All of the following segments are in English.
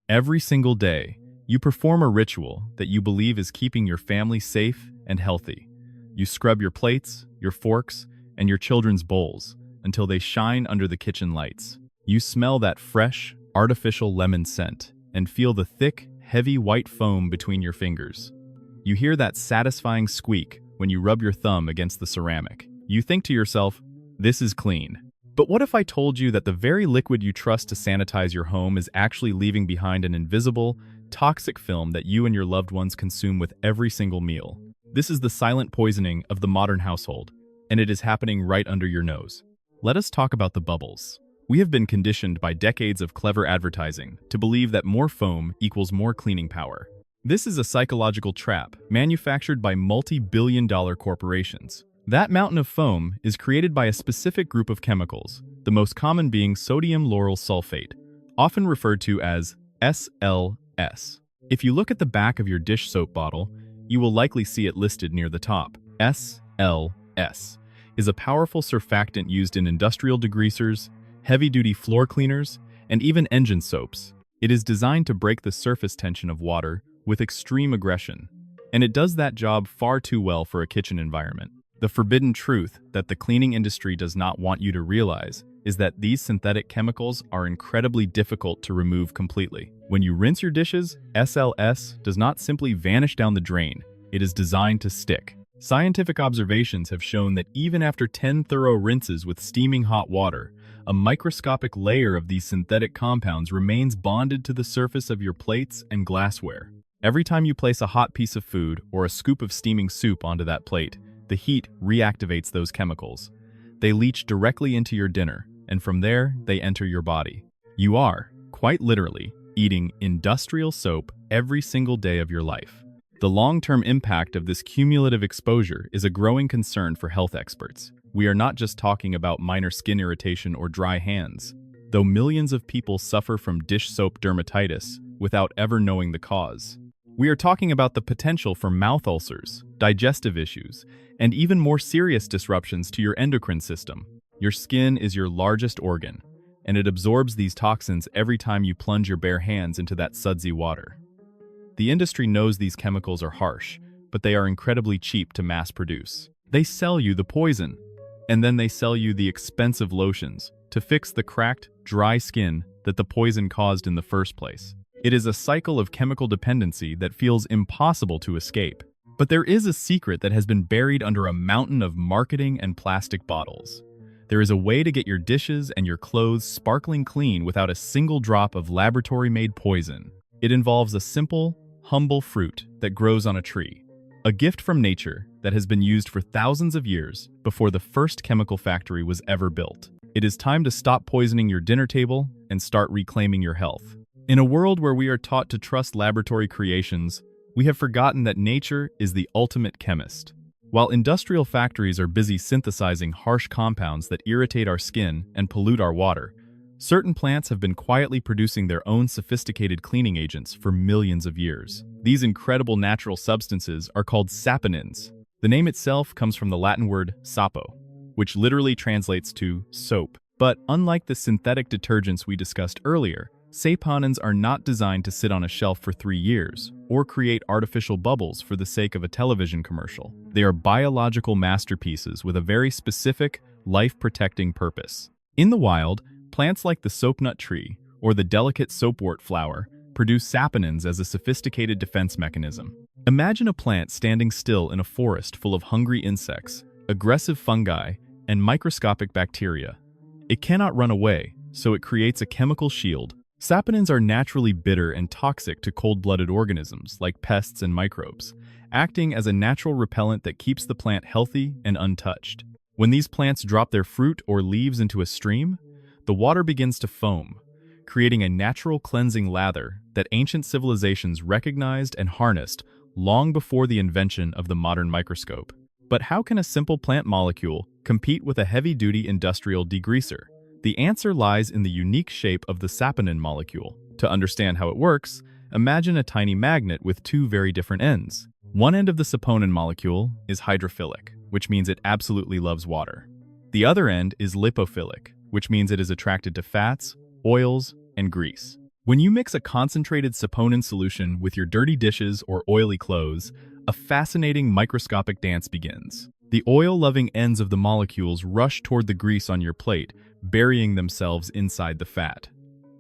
Every single day, you perform a ritual that you believe is keeping your family safe and healthy. You scrub your plates, your forks, and your children's bowls until they shine under the kitchen lights. You smell that fresh, artificial lemon scent and feel the thick, heavy white foam between your fingers. You hear that satisfying squeak when you rub your thumb against the ceramic. You think to yourself, this is clean. But what if I told you that the very liquid you trust to sanitize your home is actually leaving behind an invisible, toxic film that you and your loved ones consume with every single meal? This is the silent poisoning of the modern household, and it is happening right under your nose. Let us talk about the bubbles. We have been conditioned by decades of clever advertising to believe that more foam equals more cleaning power. This is a psychological trap manufactured by multi-billion-dollar corporations. That mountain of foam is created by a specific group of chemicals, the most common being sodium lauryl sulfate, often referred to as SLS. If you look at the back of your dish soap bottle, you will likely see it listed near the top. SLS is a powerful surfactant used in industrial degreasers, heavy-duty floor cleaners, and even engine soaps. It is designed to break the surface tension of water with extreme aggression, and it does that job far too well for a kitchen environment. The forbidden truth that the cleaning industry does not want you to realize is that these synthetic chemicals are incredibly difficult to remove completely. When you rinse your dishes, SLS does not simply vanish down the drain. It is designed to stick. Scientific observations have shown that even after 10 thorough rinses with steaming hot water, a microscopic layer of these synthetic compounds remains bonded to the surface of your plates and glassware. Every time you place a hot piece of food or a scoop of steaming soup onto that plate, the heat reactivates those chemicals. They leach directly into your dinner, and from there, they enter your body. You are, quite literally, eating industrial soap every single day of your life. The long-term impact of this cumulative exposure is a growing concern for health experts. We are not just talking about minor skin irritation or dry hands, though millions of people suffer from dish soap dermatitis without ever knowing the cause. We are talking about the potential for mouth ulcers, digestive issues, and even more serious disruptions to your endocrine system. Your skin is your largest organ, and it absorbs these toxins every time you plunge your bare hands into that sudsy water. The industry knows these chemicals are harsh, but they are incredibly cheap to mass produce. They sell you the poison, and then they sell you the expensive lotions to fix the cracked, dry skin that the poison caused in the first place. It is a cycle of chemical dependency that feels impossible to escape. But there is a secret that has been buried under a mountain of marketing and plastic bottles. There is a way to get your dishes and your clothes sparkling clean without a single drop of laboratory-made poison. It involves a simple, humble fruit that grows on a tree. A gift from nature that has been used for thousands of years before the first chemical factory was ever built. It is time to stop poisoning your dinner table and start reclaiming your health. In a world where we are taught to trust laboratory creations, we have forgotten that nature is the ultimate chemist. While industrial factories are busy synthesizing harsh compounds that irritate our skin and pollute our water, certain plants have been quietly producing their own sophisticated cleaning agents for millions of years. These incredible natural substances are called saponins. The name itself comes from the Latin word sapo, which literally translates to soap. But unlike the synthetic detergents we discussed earlier, saponins are not designed to sit on a shelf for 3 years or create artificial bubbles for the sake of a television commercial. They are biological masterpieces with a very specific, life-protecting purpose. In the wild, plants like the soapnut tree or the delicate soapwort flower produce saponins as a sophisticated defense mechanism. Imagine a plant standing still in a forest full of hungry insects, aggressive fungi, and microscopic bacteria. It cannot run away, so it creates a chemical shield. Saponins are naturally bitter and toxic to cold-blooded organisms like pests and microbes, acting as a natural repellent that keeps the plant healthy and untouched. When these plants drop their fruit or leaves into a stream, the water begins to foam, creating a natural cleansing lather that ancient civilizations recognized and harnessed long before the invention of the modern microscope. But how can a simple plant molecule compete with a heavy-duty industrial degreaser? The answer lies in the unique shape of the saponin molecule. To understand how it works, imagine a tiny magnet with two very different ends. One end of the saponin molecule is hydrophilic, which means it absolutely loves water. The other end is lipophilic, which means it is attracted to fats, oils, and grease. When you mix a concentrated saponin solution with your dirty dishes or oily clothes, a fascinating microscopic dance begins. The oil-loving ends of the molecules rush toward the grease on your plate, burying themselves inside the fat.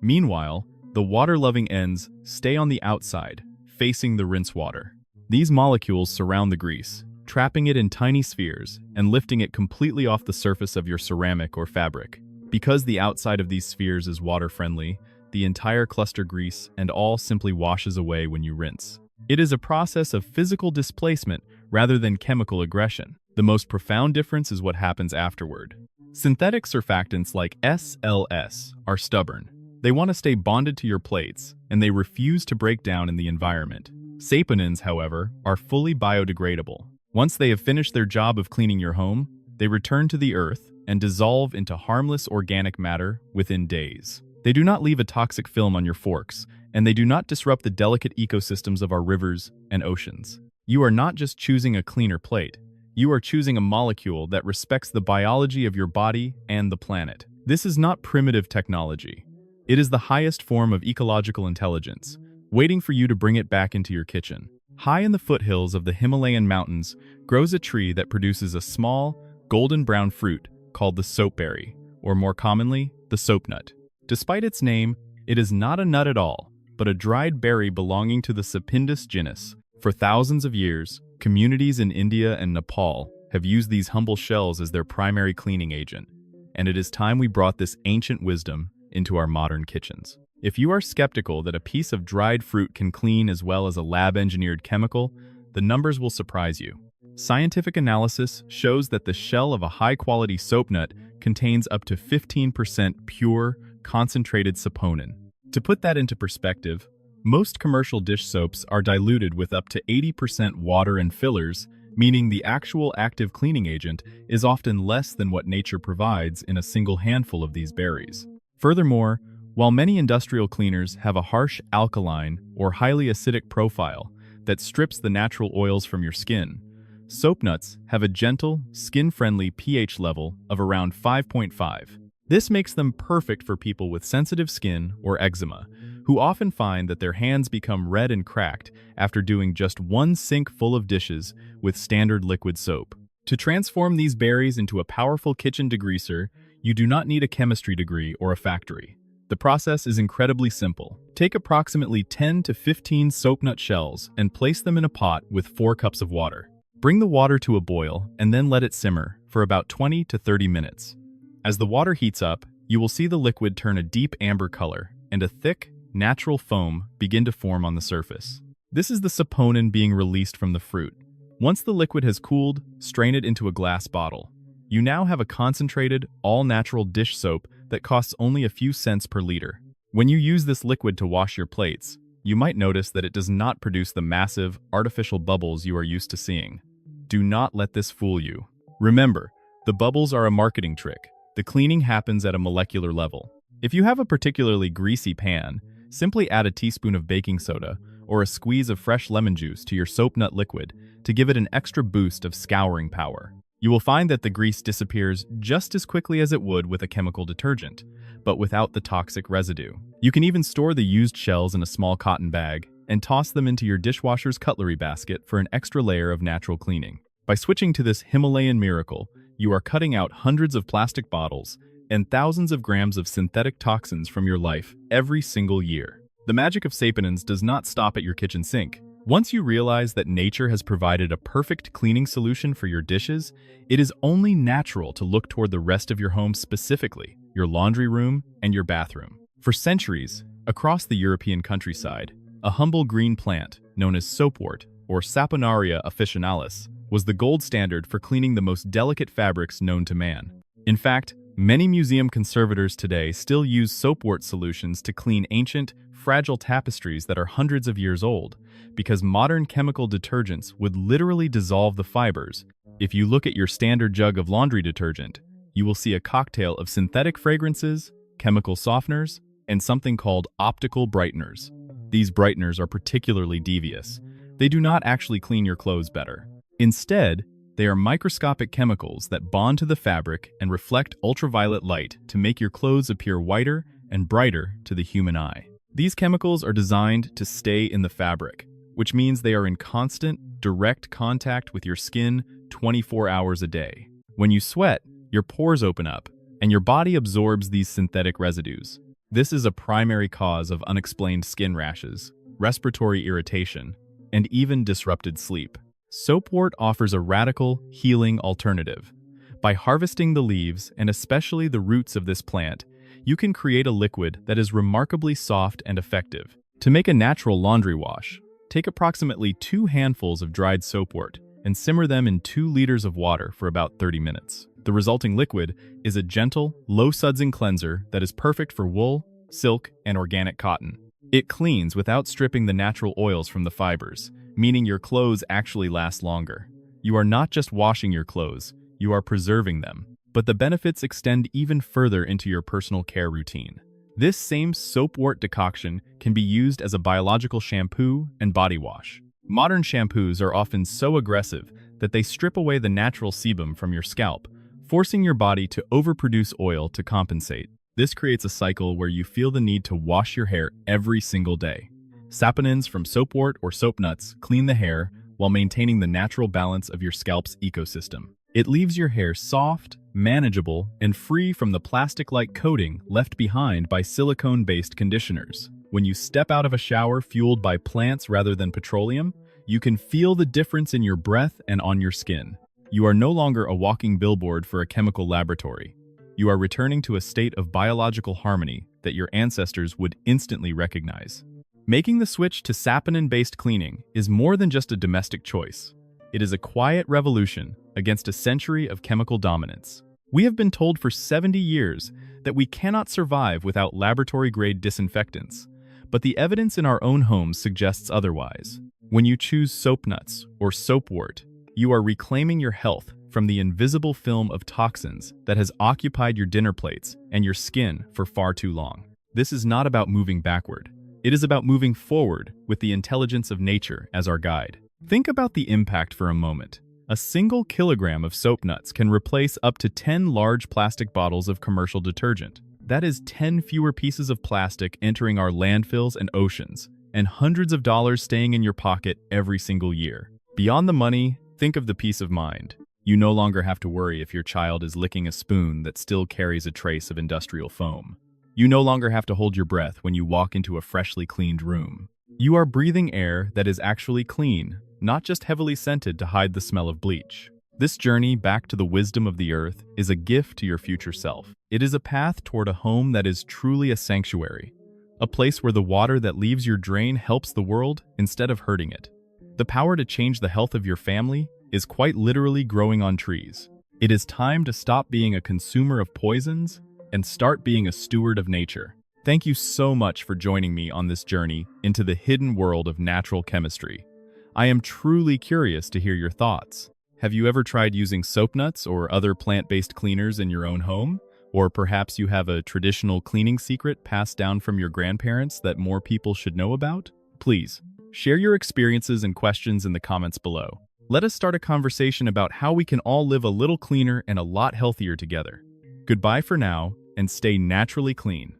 Meanwhile, the water-loving ends stay on the outside, facing the rinse water. These molecules surround the grease, trapping it in tiny spheres and lifting it completely off the surface of your ceramic or fabric. Because the outside of these spheres is water-friendly, the entire cluster grease and all simply washes away when you rinse. It is a process of physical displacement rather than chemical aggression. The most profound difference is what happens afterward. Synthetic surfactants like SLS are stubborn. They want to stay bonded to your plates, and they refuse to break down in the environment. Saponins, however, are fully biodegradable. Once they have finished their job of cleaning your home, they return to the earth and dissolve into harmless organic matter within days. They do not leave a toxic film on your forks, and they do not disrupt the delicate ecosystems of our rivers and oceans. You are not just choosing a cleaner plate. You are choosing a molecule that respects the biology of your body and the planet. This is not primitive technology. It is the highest form of ecological intelligence, waiting for you to bring it back into your kitchen. High in the foothills of the Himalayan mountains grows a tree that produces a small, golden brown fruit called the soapberry, or more commonly, the soap nut. Despite its name, it is not a nut at all, but a dried berry belonging to the Saponins genus. For thousands of years, communities in India and Nepal have used these humble shells as their primary cleaning agent, and it is time we brought this ancient wisdom into our modern kitchens. If you are skeptical that a piece of dried fruit can clean as well as a lab-engineered chemical, the numbers will surprise you. Scientific analysis shows that the shell of a high-quality soap nut contains up to 15% pure, concentrated saponin. To put that into perspective, most commercial dish soaps are diluted with up to 80% water and fillers, meaning the actual active cleaning agent is often less than what nature provides in a single handful of these berries. Furthermore, while many industrial cleaners have a harsh alkaline or highly acidic profile that strips the natural oils from your skin, soap nuts have a gentle, skin-friendly pH level of around 5.5. This makes them perfect for people with sensitive skin or eczema, who often find that their hands become red and cracked after doing just one sink full of dishes with standard liquid soap. To transform these berries into a powerful kitchen degreaser, you do not need a chemistry degree or a factory. The process is incredibly simple. Take approximately 10 to 15 soap nut shells and place them in a pot with 4 cups of water. Bring the water to a boil and then let it simmer for about 20 to 30 minutes. As the water heats up, you will see the liquid turn a deep amber color and a thick, natural foam begin to form on the surface. This is the saponin being released from the fruit. Once the liquid has cooled, strain it into a glass bottle. You now have a concentrated, all-natural dish soap that costs only a few cents per liter. When you use this liquid to wash your plates, you might notice that it does not produce the massive, artificial bubbles you are used to seeing. Do not let this fool you. Remember, the bubbles are a marketing trick. The cleaning happens at a molecular level. If you have a particularly greasy pan, simply add a teaspoon of baking soda or a squeeze of fresh lemon juice to your soap nut liquid to give it an extra boost of scouring power. You will find that the grease disappears just as quickly as it would with a chemical detergent, but without the toxic residue. You can even store the used shells in a small cotton bag and toss them into your dishwasher's cutlery basket for an extra layer of natural cleaning. By switching to this Himalayan miracle, you are cutting out hundreds of plastic bottles and thousands of grams of synthetic toxins from your life every single year. The magic of saponins does not stop at your kitchen sink. Once you realize that nature has provided a perfect cleaning solution for your dishes, it is only natural to look toward the rest of your home, specifically your laundry room and your bathroom. For centuries, across the European countryside, a humble green plant known as soapwort, or Saponaria officinalis, was the gold standard for cleaning the most delicate fabrics known to man. In fact, many museum conservators today still use soapwort solutions to clean ancient, fragile tapestries that are hundreds of years old, because modern chemical detergents would literally dissolve the fibers. If you look at your standard jug of laundry detergent, you will see a cocktail of synthetic fragrances, chemical softeners, and something called optical brighteners. These brighteners are particularly devious. They do not actually clean your clothes better. Instead, they are microscopic chemicals that bond to the fabric and reflect ultraviolet light to make your clothes appear whiter and brighter to the human eye. These chemicals are designed to stay in the fabric, which means they are in constant, direct contact with your skin 24 hours a day. When you sweat, your pores open up, and your body absorbs these synthetic residues. This is a primary cause of unexplained skin rashes, respiratory irritation, and even disrupted sleep. Soapwort offers a radical, healing alternative. By harvesting the leaves, and especially the roots of this plant, you can create a liquid that is remarkably soft and effective. To make a natural laundry wash, take approximately 2 handfuls of dried soapwort and simmer them in 2 liters of water for about 30 minutes. The resulting liquid is a gentle, low-sudsing cleanser that is perfect for wool, silk, and organic cotton. It cleans without stripping the natural oils from the fibers, meaning your clothes actually last longer. You are not just washing your clothes, you are preserving them. But the benefits extend even further into your personal care routine. This same soapwort decoction can be used as a biological shampoo and body wash. Modern shampoos are often so aggressive that they strip away the natural sebum from your scalp, forcing your body to overproduce oil to compensate. This creates a cycle where you feel the need to wash your hair every single day. Saponins from soapwort or soap nuts clean the hair while maintaining the natural balance of your scalp's ecosystem. It leaves your hair soft, manageable, and free from the plastic-like coating left behind by silicone-based conditioners. When you step out of a shower fueled by plants rather than petroleum, you can feel the difference in your breath and on your skin. You are no longer a walking billboard for a chemical laboratory. You are returning to a state of biological harmony that your ancestors would instantly recognize. Making the switch to saponin-based cleaning is more than just a domestic choice. It is a quiet revolution against a century of chemical dominance. We have been told for 70 years that we cannot survive without laboratory-grade disinfectants, but the evidence in our own homes suggests otherwise. When you choose soap nuts or soapwort, you are reclaiming your health from the invisible film of toxins that has occupied your dinner plates and your skin for far too long. This is not about moving backward. It is about moving forward with the intelligence of nature as our guide. Think about the impact for a moment. A single kilogram of soap nuts can replace up to 10 large plastic bottles of commercial detergent. That is 10 fewer pieces of plastic entering our landfills and oceans, and hundreds of dollars staying in your pocket every single year. Beyond the money, think of the peace of mind. You no longer have to worry if your child is licking a spoon that still carries a trace of industrial foam. You no longer have to hold your breath when you walk into a freshly cleaned room. You are breathing air that is actually clean, not just heavily scented to hide the smell of bleach. This journey back to the wisdom of the earth is a gift to your future self. It is a path toward a home that is truly a sanctuary, a place where the water that leaves your drain helps the world instead of hurting it. The power to change the health of your family is quite literally growing on trees. It is time to stop being a consumer of poisons and start being a steward of nature. Thank you so much for joining me on this journey into the hidden world of natural chemistry. I am truly curious to hear your thoughts. Have you ever tried using soap nuts or other plant-based cleaners in your own home? Or perhaps you have a traditional cleaning secret passed down from your grandparents that more people should know about? Please, share your experiences and questions in the comments below. Let us start a conversation about how we can all live a little cleaner and a lot healthier together. Goodbye for now, and stay naturally clean.